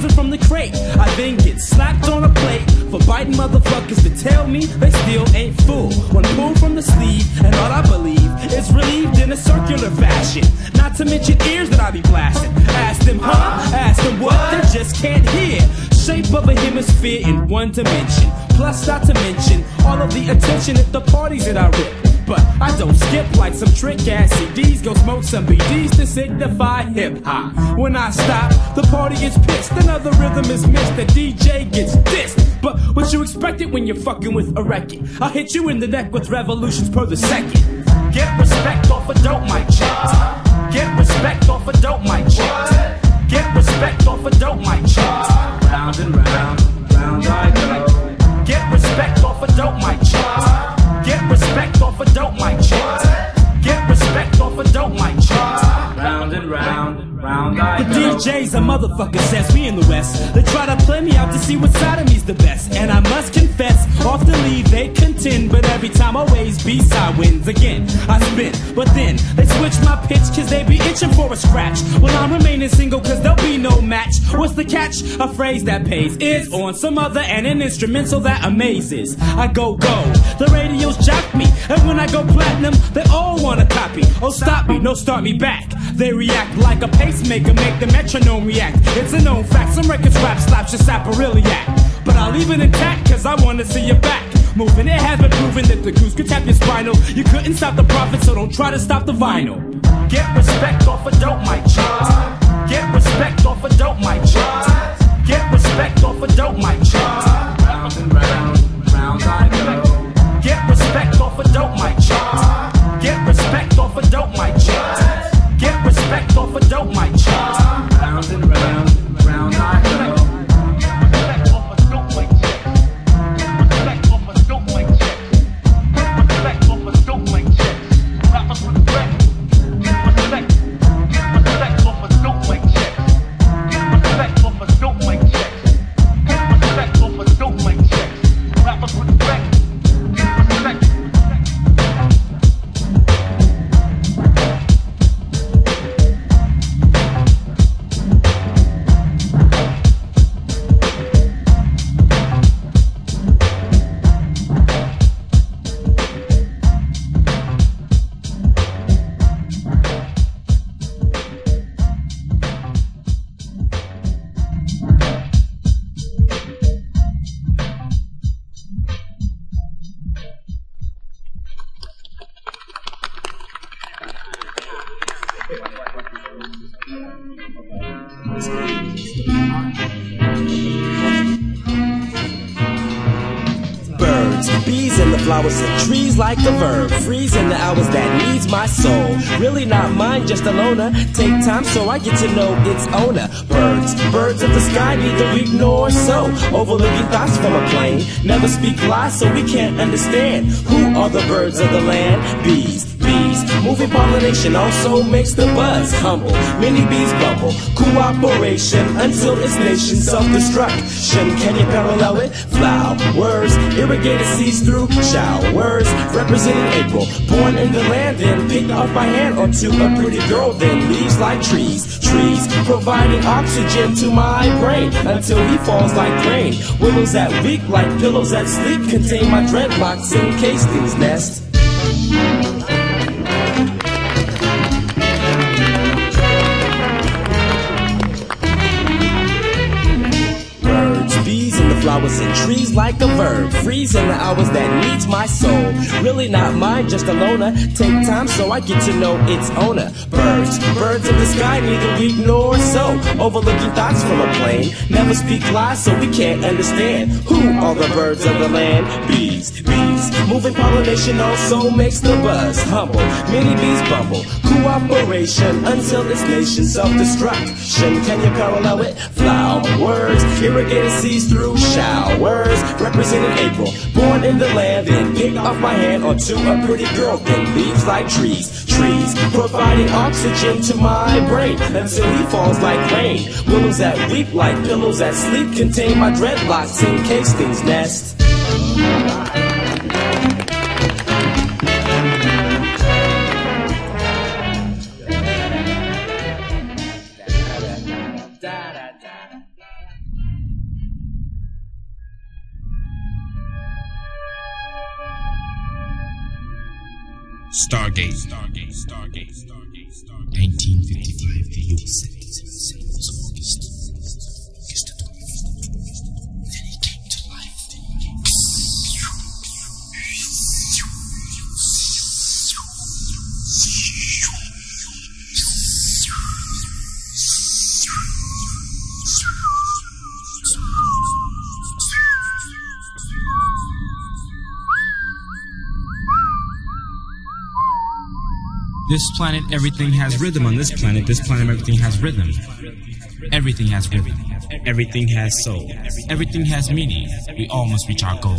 frozen from the crate. I then get slapped on a plate for biting motherfuckers that tell me they still ain't full. One pull from the sleeve, and all I believe is relieved in a circular fashion. Not to mention ears that I be blasting. Ask them, huh? Ask them what? They just can't hear. Shape of a hemisphere in one dimension. Plus, not to mention all of the attention at the parties that I rip. But I don't skip like some trick-ass CDs. Go smoke some BDs to signify hip-hop. When I stop, the party gets pissed. Another rhythm is missed, the DJ gets dissed. But what you expected when you're fucking with a record? I'll hit you in the neck with revolutions per the second. Get respect off a dope mic check. Get respect off a dope mic check. Get respect off a dope mic check. Round and round, round I go. Get respect off a dope mic check. Get respect off a dope mic check. Get respect off a dope mic check. Round and round, round I go. The DJ's a motherfucker says we in the West. They try to play me out to see what side of me's the best. And I must confess, off the lead they contend. But every time always B-side wins again. I spin, but then they switch my pitch cause they be itching for a scratch. Well, I'm remaining single cause there'll be no match. What's the catch? A phrase that pays is on some other and an instrumental that amazes. I go, the radios jock me. And when I go platinum, they all wanna copy. Oh, stop me, no, start me back. They react like a pacemaker, make the metronome react. It's a known fact, some records rap slaps your sapperiliac. But I'll leave it intact cause I wanna see you back. Moving, it has been proven that the goose could tap your spinal. You couldn't stop the profit, so don't try to stop the vinyl. Get respect off a dope mic check. Get respect off a dope mic check. Get respect off a dope mic check. Round and round, round I go. Get respect off a dope mic check. Get respect off a dope mic check. Get respect off a dope mic check. Round and round, round I go. Birds, bees, and the flowers and trees like a verb. Freeze in the hours that needs my soul. Really not mine, just a loner. Take time so I get to know its owner. Birds, birds of the sky, neither weak nor so. Overlooking thoughts from a plane. Never speak lies so we can't understand. Who are the birds of the land? Bees. Moving pollination also makes the buzz humble. Many bees bubble. Cooperation until its nation self-destruction. Can you parallel it? Flowers, irrigated seas through showers. Representing April, born in the land, then picked off by hand onto a pretty girl. Then leaves like trees, providing oxygen to my brain until he falls like rain. Willows that weak like pillows that sleep contain my dreadlocks encased in his nest. Flowers and trees like a verb. Freeze in the hours that needs my soul. Really not mine, just a loner. Take time so I get to know its owner. Birds, birds of the sky, neither weak nor so. Overlooking thoughts from a plane. Never speak lies so we can't understand. Who are the birds of the land? Bees. Moving pollination also makes the buzz humble. Many bees bumble. Cooperation until this nation self-destruction. Can you parallel it? Flowers, irrigated seas through showers, representing April, born in the land, then picked off my hand onto a pretty girl, then leaves like trees, providing oxygen to my brain until he falls like rain. Willows that weep like pillows that sleep contain my dreadlocks encased in his nest. Stargate. 1955, the USA. It was August the 25th. Then he came to life. This planet, everything has rhythm. On this planet, everything has rhythm. Everything has rhythm. Everything has soul. Everything has meaning. We all must reach our goal.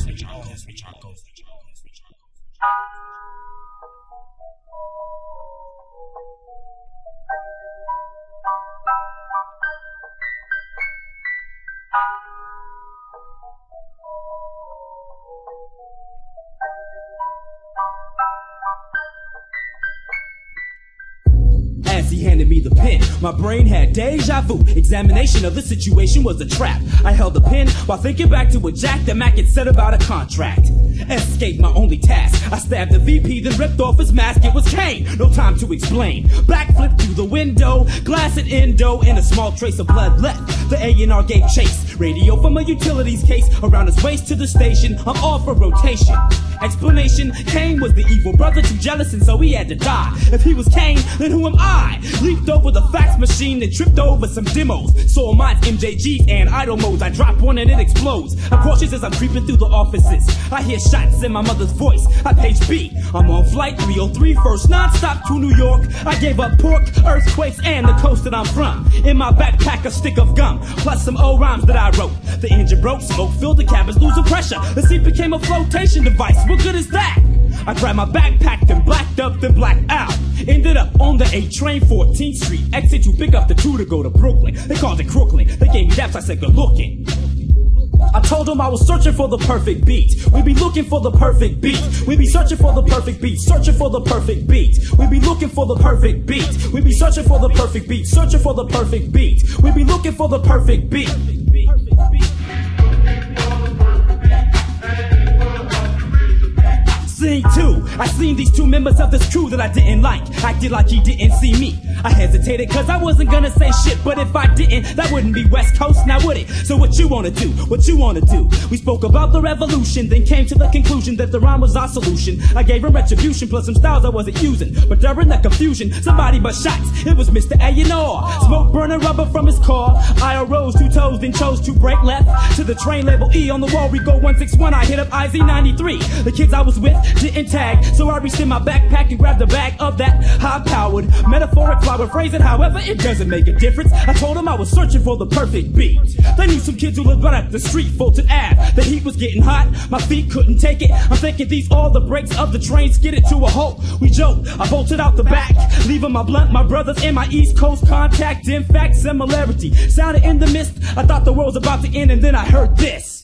As he handed me the pen, my brain had deja vu. Examination of the situation was a trap. I held the pen while thinking back to what Jack the Mac had said about a contract. Escape my only task. I stabbed the VP, then ripped off his mask. It was Kane. No time to explain. Backflip through the window, glass and endo, and a small trace of blood left. The A&R gave chase. Radio from a utilities case around his waist to the station. I'm off for rotation. Explanation: Kane was the evil brother, too jealous, and so he had to die. If he was Kane, then who am I? Leaped over the fax machine and tripped over some demos. Saw mine's MJGs and idle modes. I drop one and it explodes. I'm cautious as I'm creeping through the offices. I hear shots in my mother's voice. I page B. I'm on flight 303 first, non-stop to New York. I gave up pork, earthquakes, and the coast that I'm from. In my backpack, a stick of gum, plus some old rhymes that I wrote. The engine broke, smoke filled the cabins, losing pressure. The seat became a flotation device. What good is that? I grabbed my backpack, then blacked up, then blacked out. Ended up on the 8 train, 14th Street. Exit to pick up the 2 to go to Brooklyn. They called it Crooklyn. They gave me daps, I said good looking. I told them I was searching for the perfect beat. We be looking for the perfect beat. We be searching for the perfect beat. Searching for the perfect beat. We be looking for the perfect beat. We be searching for the perfect beat. Searching for the perfect beat. We be looking for the perfect beat. Scene 2. I seen these 2 members of this crew that I didn't like. Acted like he didn't see me. I hesitated cause I wasn't gonna say shit, but if I didn't, that wouldn't be West Coast, now would it? So what you wanna do? What you wanna do? We spoke about the revolution, then came to the conclusion that the rhyme was our solution. I gave him retribution plus some styles I wasn't using, but during the confusion, somebody but shots. It was Mr. A&R. Smoke burning rubber from his car. I arose 2 toes, then chose to break left to the train label E on the wall. We go 161. I hit up IZ93. The kids I was with didn't tag, so I reached in my backpack and grabbed a bag of that high-powered metaphoric flower. Phrase it however, it doesn't make a difference. I told them I was searching for the perfect beat. They knew some kids who lived right up the street, Fulton Ave. The heat was getting hot, my feet couldn't take it. I'm thinking these all the brakes of the train skidded to a halt. We joked, I bolted out the back, leaving my blunt, my brothers, and my East Coast contact. In fact, similarity sounded in the mist. I thought the world was about to end, and then I heard this.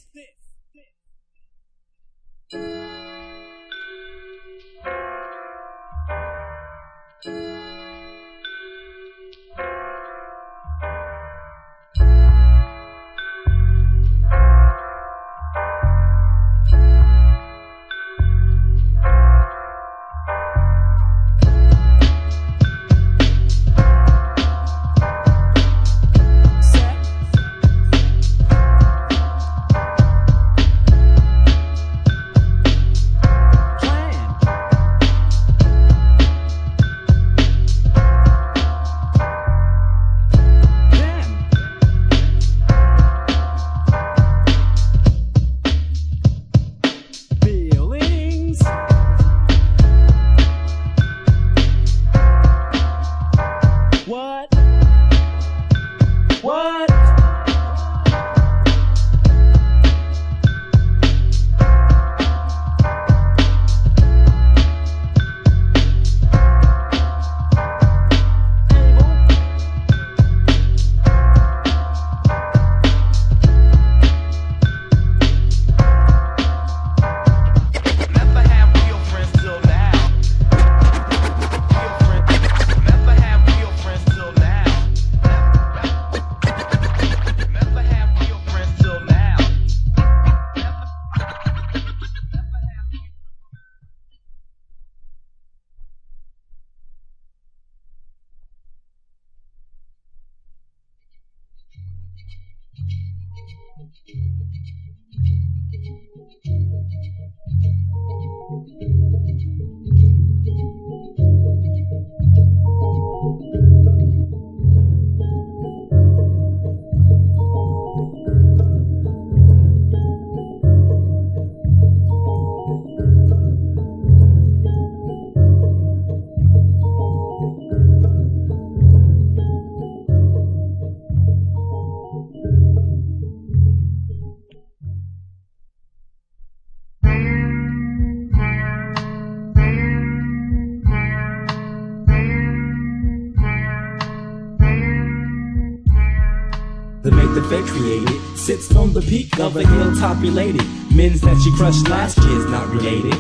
the fake created sits on the peak of a hilltop elated. Men's that she crushed last year's not related.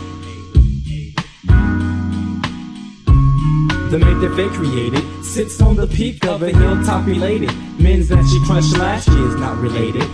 The mate that fate created sits on the peak of a hilltop elated. Men's that she crushed last year's not related.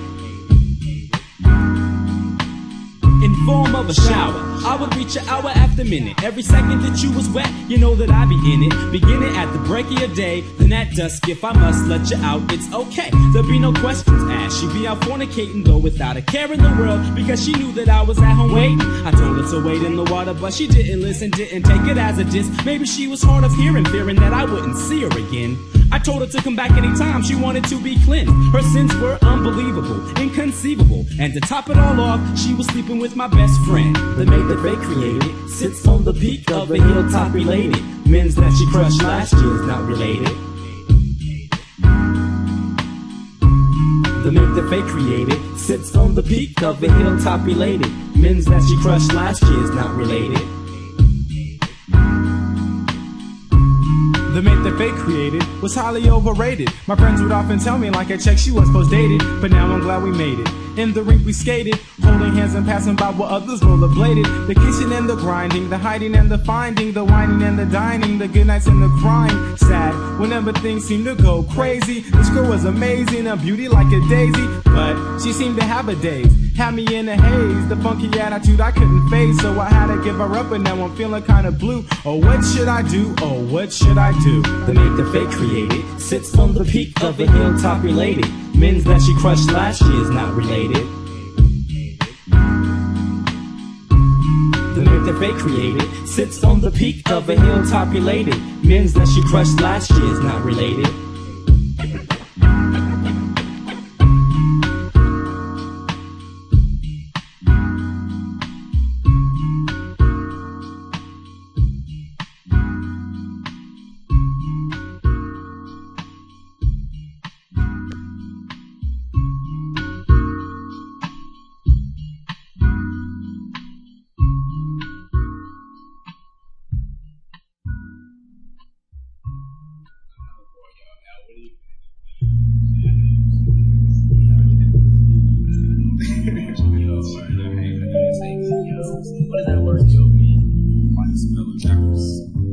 In form of a shower, I would reach an hour after minute. Every second that you was wet, you know that I be in it. Beginning at the break of your day, then at dusk, if I must let you out, it's okay. There'll be no questions asked. She'd be out fornicating though without a care in the world, because she knew that I was at home waiting. I told her to wait in the water, but she didn't listen, didn't take it as a diss. Maybe she was hard of hearing, fearing that I wouldn't see her again. I told her to come back anytime she wanted to be cleansed. Her sins were unbelievable, inconceivable. And to top it all off, she was sleeping with my best friend. The mate that fate created sits on the peak of a hilltop related. Men's that she crushed last year's not related. The mate that fate created sits on the peak of a hilltop elated. Men's that she crushed last year's not related. The mate that fate created was highly overrated. My friends would often tell me like a check she was post-dated, but now I'm glad we made it. In the rink we skated, holding hands and passing by while others rollerbladed. The kissing and the grinding, the hiding and the finding, the whining and the dining, the good nights and the crying. Sad whenever things seem to go crazy. This girl was amazing, a beauty like a daisy, but she seemed to have a daze, had me in a haze. The funky attitude I couldn't face, so I had to give her up, and now I'm feeling kinda blue. Oh, what should I do? Oh, what should I do? The mate that fate created sits on the peak of a hilltop related. Men's that she crushed last year's not related. The mate that fate created sits on the peak of a hilltop elated. Men's that she crushed last year's not related. What does that word do? Why the smell of tacos?